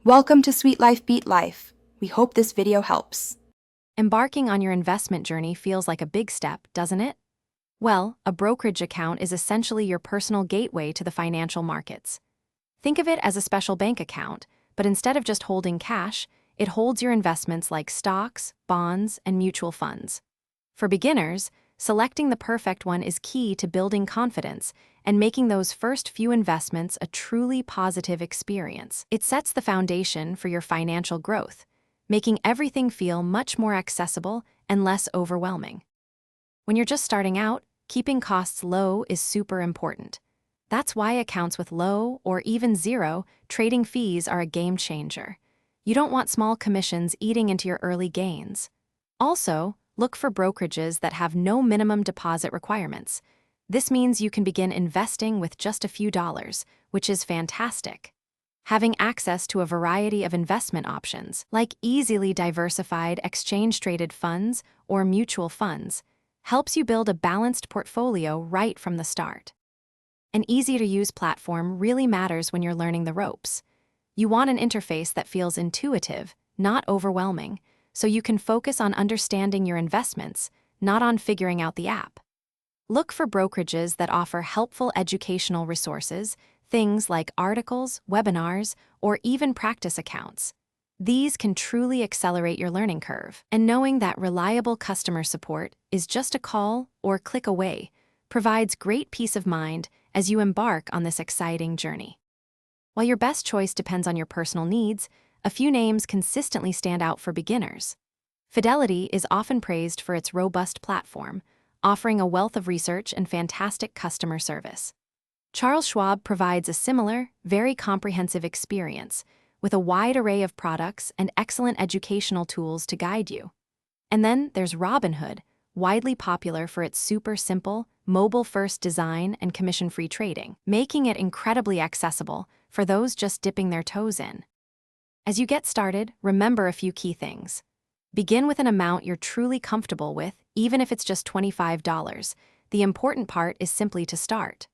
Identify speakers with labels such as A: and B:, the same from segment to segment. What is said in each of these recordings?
A: Welcome to Sweet Life Beat Life. We hope this video helps.
B: Embarking on your investment journey feels like a big step, doesn't it? Well, a brokerage account is essentially your personal gateway to the financial markets. Think of it as a special bank account, but instead of just holding cash, it holds your investments like stocks, bonds, and mutual funds. For beginners, selecting the perfect one is key to building confidence and making those first few investments a truly positive experience. It sets the foundation for your financial growth, making everything feel much more accessible and less overwhelming. When you're just starting out, keeping costs low is super important. That's why accounts with low or even zero trading fees are a game changer. You don't want small commissions eating into your early gains. Also, look for brokerages that have no minimum deposit requirements. This means you can begin investing with just a few dollars, which is fantastic. Having access to a variety of investment options, like easily diversified exchange-traded funds or mutual funds, helps you build a balanced portfolio right from the start. An easy-to-use platform really matters when you're learning the ropes. You want an interface that feels intuitive, not overwhelming, so you can focus on understanding your investments, not on figuring out the app. Look for brokerages that offer helpful educational resources, things like articles, webinars, or even practice accounts. These can truly accelerate your learning curve, and knowing that reliable customer support is just a call or click away provides great peace of mind as you embark on this exciting journey. While your best choice depends on your personal needs, a few names consistently stand out for beginners. Fidelity is often praised for its robust platform, offering a wealth of research and fantastic customer service. Charles Schwab provides a similar, very comprehensive experience, with a wide array of products and excellent educational tools to guide you. And then there's Robinhood, widely popular for its super simple, mobile-first design and commission-free trading, making it incredibly accessible for those just dipping their toes in. As you get started, remember a few key things. Begin with an amount you're truly comfortable with, even if it's just $25. The important part is simply to start.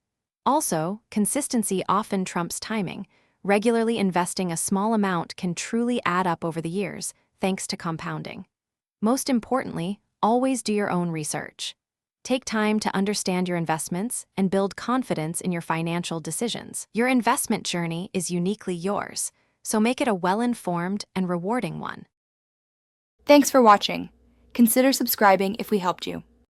B: Also, consistency often trumps timing. Regularly investing a small amount can truly add up over the years, thanks to compounding. Most importantly, always do your own research. Take time to understand your investments and build confidence in your financial decisions. Your investment journey is uniquely yours, so make it a well-informed and rewarding one.
A: Thanks for watching. Consider subscribing if we helped you.